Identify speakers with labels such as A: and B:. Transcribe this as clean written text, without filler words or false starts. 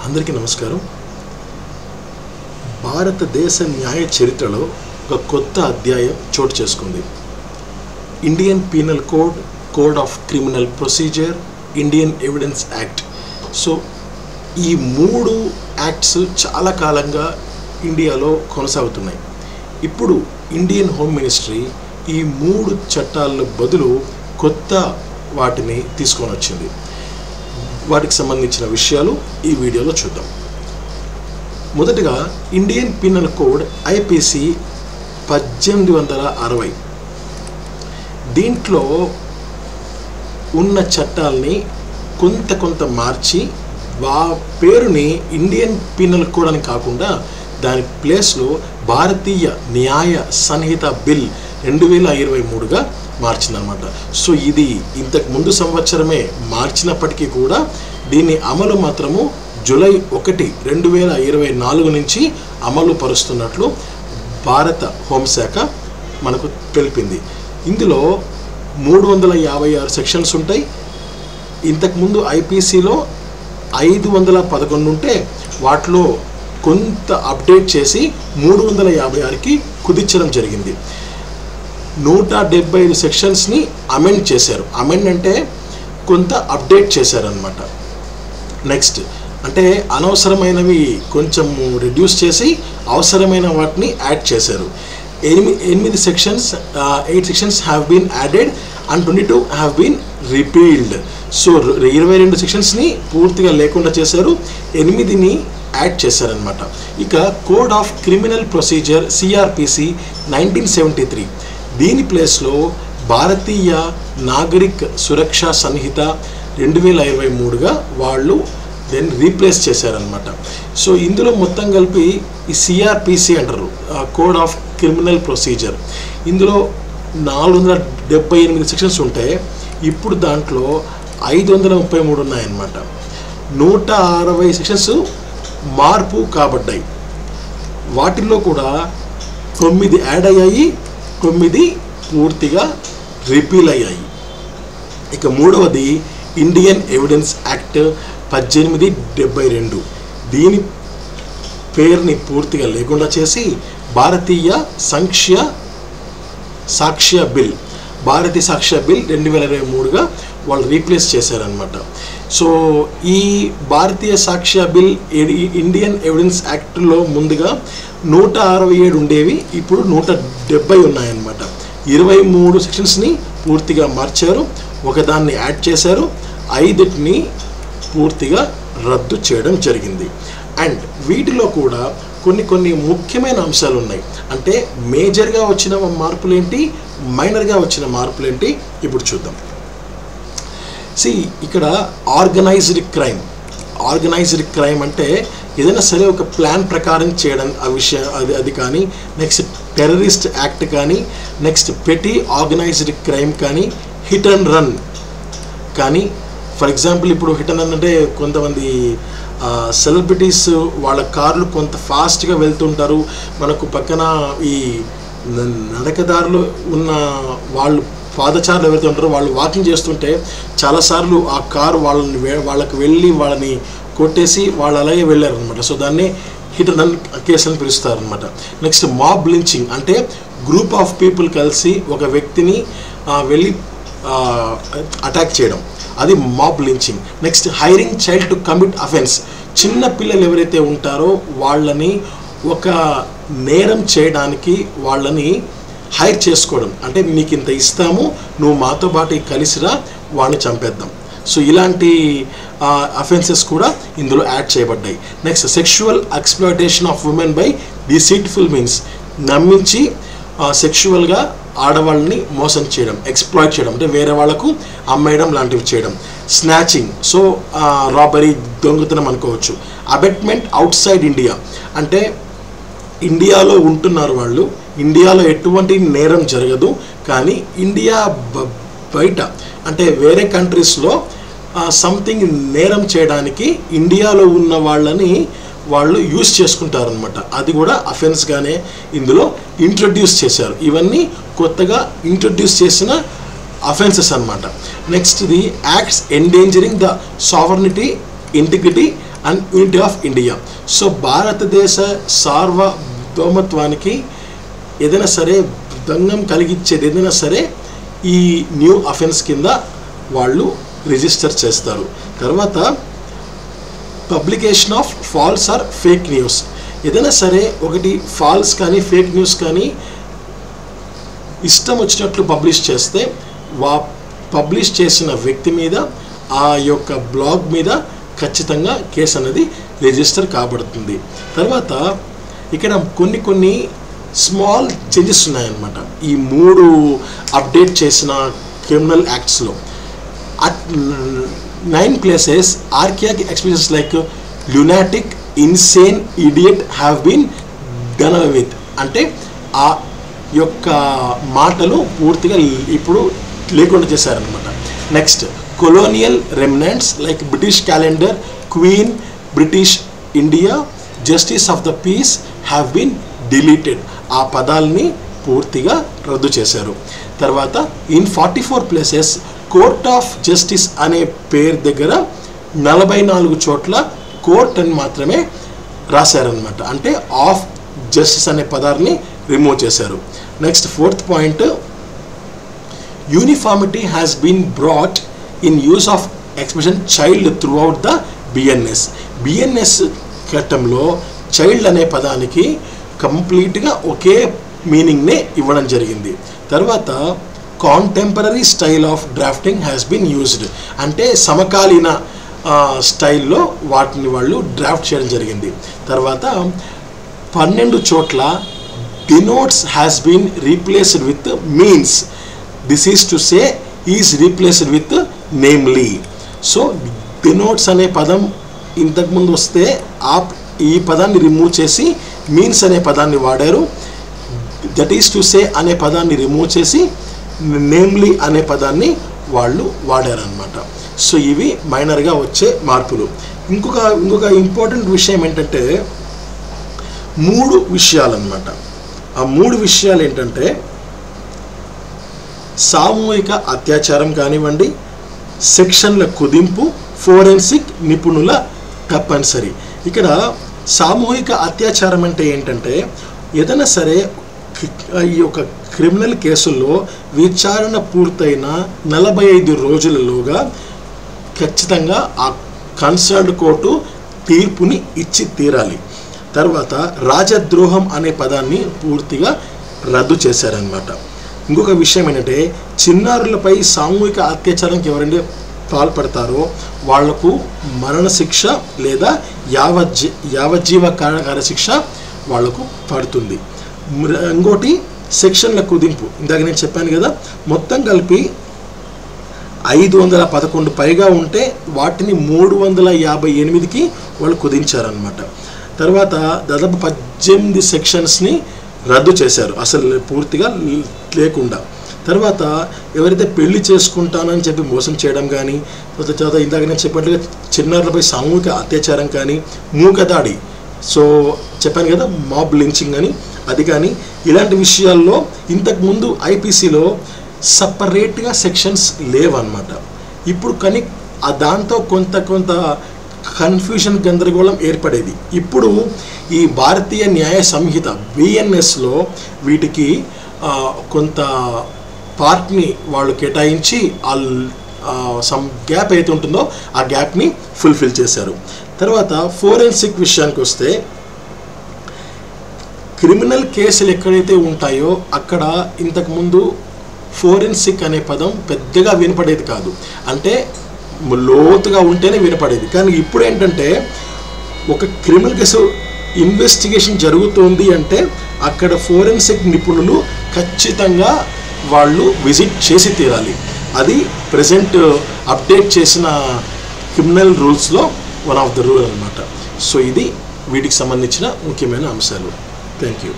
A: అందరికీ నమస్కారం. భారతదేశ న్యాయ చరిత్రలో ఒక కొత్త అధ్యాయం చోటు చేసుకుంది. Indian penal code, code of criminal procedure, Indian evidence act. So ఈ మూడు యాక్ట్స్ చాలా కాలంగా ఇండియాలో కొనసాగుతున్నాయి. ఇప్పుడు ఇండియన్ హోమ్ మినిస్ట్రీ ఈ మూడు చట్టాల బదులు కొత్త వాటిని తీసుకొని వచ్చింది. వాటికి సంబంధించిన విషయాలు ఈ వీడియోలో చూద్దాం. మొదటగా ఇండియన్ పీనల్ కోడ్ ఐపీసీ 1860. దీంట్లో ఉన్న చట్టాలని కొంత మార్చి పేరుని ఇండియన్ పీనల్ కోడ్ అని కాకుండా దాని ప్లేస్లో భారతీయ న్యాయ సంహిత బిల్ 2023గా మార్చిందనమాట. సో ఇది ఇంతకు ముందు సంవత్సరమే మార్చినప్పటికీ కూడా దీని అమలు మాత్రము జూలై 1, 2024 నుంచి అమలు పరుస్తున్నట్లు భారత హోంశాఖ మనకు తెలిపింది. ఇందులో 356 సెక్షన్స్ ఉంటాయి. ఇంతకుముందు ఐపీసీలో 511 ఉంటే వాటిలో కొంత అప్డేట్ చేసి 356కి కుదించడం జరిగింది. 175 సెక్షన్స్ని అమెండ్ చేశారు. అమెండ్ అంటే కొంత అప్డేట్ చేశారనమాట. నెక్స్ట్ అంటే అనవసరమైనవి కొంచెం రిడ్యూస్ చేసి అవసరమైన వాటిని యాడ్ చేశారు. 8 sections 8 sections have been added and 22 have been repealed. So 22 సెక్షన్స్ని పూర్తిగా లేకుండా చేశారు, 8ని యాడ్ చేశారనమాట. ఇక code of criminal procedure CrPC 1973, దీని ప్లేస్లో భారతీయ నాగరిక్ సురక్షా సంహిత 2023గా వాళ్ళు దాన్ని రీప్లేస్ చేశారనమాట. సో ఇందులో మొత్తం కలిపి ఈ సిఆర్పిసి అంటారు, కోడ్ ఆఫ్ క్రిమినల్ ప్రొసీజర్. ఇందులో 478 సెక్షన్స్ ఉంటాయి. ఇప్పుడు దాంట్లో 533 ఉన్నాయన్నమాట. 160 సెక్షన్స్ మార్పు కాబడ్డాయి. వాటిల్లో కూడా 9 యాడ్ అయ్యాయి, 9 పూర్తిగా రిపీల్ అయ్యాయి. ఇక మూడవది ఇండియన్ ఎవిడెన్స్ యాక్ట్ 1872. దీని పేరుని పూర్తిగా లేకుండా చేసి భారతీయ సాక్ష్య బిల్ 2023గా వాళ్ళు రీప్లేస్ చేశారనమాట. సో ఈ భారతీయ సాక్ష్య బిల్ ఇండియన్ ఎవిడెన్స్ యాక్ట్లో ముందుగా 167 ఉండేవి, ఇప్పుడు 170 ఉన్నాయన్నమాట. 23 సెక్షన్స్ని పూర్తిగా మార్చారు, ఒకదాన్ని యాడ్ చేశారు, 5ని పూర్తిగా రద్దు చేయడం జరిగింది. అండ్ వీటిలో కూడా కొన్ని ముఖ్యమైన అంశాలు ఉన్నాయి. అంటే మేజర్గా వచ్చిన మార్పులేంటి, మైనర్గా వచ్చిన మార్పులేంటి ఇప్పుడు చూద్దాం. ఇక్కడ ఆర్గనైజ్డ్ క్రైమ్ అంటే ఏదైనా సరే ఒక ప్లాన్ ప్రకారం చేయడం అది కానీ, నెక్స్ట్ టెర్రరిస్ట్ యాక్ట్ కానీ, నెక్స్ట్ పెటీ ఆర్గనైజ్డ్ క్రైమ్ కానీ, హిట్ అండ్ రన్ కానీ. ఫర్ ఎగ్జాంపుల్ ఇప్పుడు హిట్ అండ్ రన్ అంటే కొంతమంది సెలబ్రిటీస్ వాళ్ళ కార్లు కొంత ఫాస్ట్గా వెళ్తుంటారు, మనకు పక్కన ఈ నడకదారులు ఉన్న వాళ్ళు పాదచారులు ఎవరైతే ఉంటారో వాళ్ళు వాకింగ్ చేస్తుంటే చాలాసార్లు ఆ కారు వాళ్ళకి వెళ్ళి వాళ్ళని కొట్టేసి వాళ్ళు అలాగే వెళ్ళారనమాట. సో దాన్ని హిట్ అండ్ రన్ కేసులను పిలుస్తారనమాట. నెక్స్ట్ మాబ్ లించింగ్ అంటే గ్రూప్ ఆఫ్ పీపుల్ కలిసి ఒక వ్యక్తిని వెళ్ళి అటాక్ చేయడం, అది mob lynching. Next hiring child to commit offence, చిన్న పిల్లలు ఎవరైతే ఉంటారో వాళ్ళని ఒక నేరం చేయడానికి వాళ్ళని హైర్ చేసుకోవడం, అంటే మీకు ఇంత ఇస్తాము, నువ్వు మాతో పాటు కలిసిరా, వాడిని చంపేద్దాం. సో ఇలాంటి అఫెన్సెస్ కూడా ఇందులో యాడ్ చేయబడ్డాయి. Next sexual exploitation of women by deceitful means, నమ్మించి సెక్షువల్గా ఆడవాళ్ళని మోసం చేయడం, ఎక్స్‌ప్లాయిట్ చేయడం అంటే వేరే వాళ్ళకు అమ్మేయడం లాంటివి చేయడం. స్నాచింగ్, సో రాబరీ, దొంగతనం అనుకోవచ్చు. అబెట్మెంట్ అవుట్ సైడ్ ఇండియా అంటే ఇండియాలో ఉంటున్నారు వాళ్ళు, ఇండియాలో ఎటువంటి నేరం జరగదు, కానీ ఇండియా బయట అంటే వేరే కంట్రీస్లో సంథింగ్ నేరం చేయడానికి ఇండియాలో ఉన్న వాళ్ళని వాళ్ళు యూజ్ చేసుకుంటారనమాట. అది కూడా అఫెన్స్గానే ఇందులో ఇంట్రడ్యూస్ చేశారు. ఇవన్నీ కొత్తగా ఇంట్రడ్యూస్ చేసిన offenses annamata. Next, the acts endangering the sovereignty integrity and unity of India. So భారతదేశ సార్వభౌమత్వానికి ఏదైనా సరే భంగం కలిగించేది ఏదైనా సరే ఈ న్యూ అఫెన్స్ కింద వాళ్ళు రిజిస్టర్ చేస్తారు. తర్వాత publication of false or fake news. ఏదైనా సరే ఒకటి ఫాల్స్ కానీ ఫేక్ న్యూస్ కానీ ఇష్టం వచ్చినట్లు పబ్లిష్ చేస్తే పబ్లిష్ చేసిన వ్యక్తి మీద ఆ యొక్క బ్లాగ్ మీద ఖచ్చితంగా కేసు అనేది రిజిస్టర్ కాబడుతుంది. తర్వాత ఇక్కడ కొన్ని స్మాల్ చేంజెస్ ఉన్నాయన్నమాట ఈ 3 అప్డేట్ చేసిన criminal యాక్ట్స్లో. At 9 places, archaic expressions like lunatic, insane, idiot have been done away with. అంటే ఆ యొక్క మాటలు పూర్తిగా ఇప్పుడు లేకుండా చేశారనమాట. Next colonial remnants like British calendar, queen, British India, justice of the peace have been deleted. ఆ పదాలని పూర్తిగా రద్దు చేశారు. తర్వాత in 44 places court of justice అనే పేరు దగ్గర 44 చోట్ల కోర్ట్ అని మాత్రమే రాశారనమాట. అంటే ఆఫ్ జస్టిస్ అనే పదాన్ని రిమూవ్ చేశారు. Next 4th point, uniformity has been brought in use of expression child throughout the BNS చట్టంలో చైల్డ్ అనే పదానికి కంప్లీట్గా ఒకే మీనింగ్నే ఇవ్వడం జరిగింది. తర్వాత contemporary style of drafting has been used. అంటే సమకాలీన స్టైల్లో వాటిని వాళ్ళు డ్రాఫ్ట్ చేయడం జరిగింది. తర్వాత 12 చోట్ల denotes has been replaced with means. This is to say is replaced with namely. So denotes అనే పదం ఇంతకుముందు వస్తే ఈ పదాన్ని రిమూవ్ చేసి మీన్స్ అనే పదాన్ని వాడారు. దట్ ఈస్ టు సే అనే పదాన్ని రిమూవ్ చేసి నేమ్లీ అనే పదాన్ని వాళ్ళు వాడారనమాట. సో ఇవి మైనర్గా వచ్చే మార్పులు. ఇంకొక ఇంపార్టెంట్ విషయం ఏంటంటే 3 విషయాలన్నమాట. ఆ 3 విషయాలు ఏంటంటే సామూహిక అత్యాచారం కానివ్వండి, సెక్షన్ల కుదింపు, ఫోరెన్సిక్ నిపుణుల తప్పనిసరి. ఇక్కడ సామూహిక అత్యాచారం అంటే ఏంటంటే ఏదైనా సరే ఈ యొక్క క్రిమినల్ కేసుల్లో విచారణ పూర్తయిన 45 రోజులలోగా ఖచ్చితంగా ఆ కన్సర్న్డ్ కోర్టు తీర్పుని ఇచ్చి తీరాలి. తర్వాత రాజద్రోహం అనే పదాన్ని పూర్తిగా రద్దు చేశారనమాట. ఇంకొక విషయం ఏంటంటే చిన్నారులపై సామూహిక అత్యాచారానికి ఎవరైనా పాల్పడతారో వాళ్లకు మరణశిక్ష లేదా యావజ్జీవ కారాగార శిక్ష వాళ్లకు పడుతుంది. ఇంకోటి సెక్షన్ల కుదింపు. ఇందాక నేను చెప్పాను కదా, మొత్తం కలిపి 511 పైగా ఉంటే వాటిని 358కి వాళ్ళు కుదించారనమాట. తర్వాత దాదాపు 18 సెక్షన్స్ని రద్దు చేశారు అసలు పూర్తిగా లేకుండా. తర్వాత ఎవరైతే పెళ్లి చేసుకుంటానని చెప్పి మోసం చేయడం కానీ, తర్వాత ఇందాక నేను చెప్పినట్లుగా చిన్నారులపై సామూహిక అత్యాచారం కానీ, మూకదాడి, సో చెప్పాను కదా మాబ్ లించింగ్ అని, అది కానీ ఇలాంటి విషయాల్లో ఇంతకుముందు ఐపీసీలో సపరేట్గా సెక్షన్స్ లేవన్నమాట. ఇప్పుడు కానీ దాంతో కొంత కన్ఫ్యూషన్ గందరగోళం ఏర్పడేది. ఇప్పుడు ఈ భారతీయ న్యాయ సంహిత బిఎన్ఎస్లో వీటికి కొంత పార్ట్ని వాళ్ళు కేటాయించి సమ్ గ్యాప్ అయితే ఉంటుందో ఆ గ్యాప్ని ఫుల్ఫిల్ చేశారు. తర్వాత ఫోరెన్సిక్ విషయానికి వస్తే క్రిమినల్ కేసులు ఎక్కడైతే ఉంటాయో అక్కడ ఇంతకుముందు ఫోరెన్సిక్ అనే పదం పెద్దగా వినపడేది కాదు, అంటే లోతుగా ఉంటేనే వినపడేది. కానీ ఇప్పుడు ఏంటంటే ఒక క్రిమినల్ కేసు ఇన్వెస్టిగేషన్ జరుగుతోంది అంటే అక్కడ ఫోరెన్సిక్ నిపుణులు ఖచ్చితంగా వాళ్ళు విజిట్ చేసి తీరాలి. అది ప్రెజెంట్ అప్డేట్ చేసిన క్రిమినల్ రూల్స్లో వన్ ఆఫ్ ద రూల్ అన్నమాట. సో ఇది వీటికి సంబంధించిన ముఖ్యమైన అంశాలు. Thank you.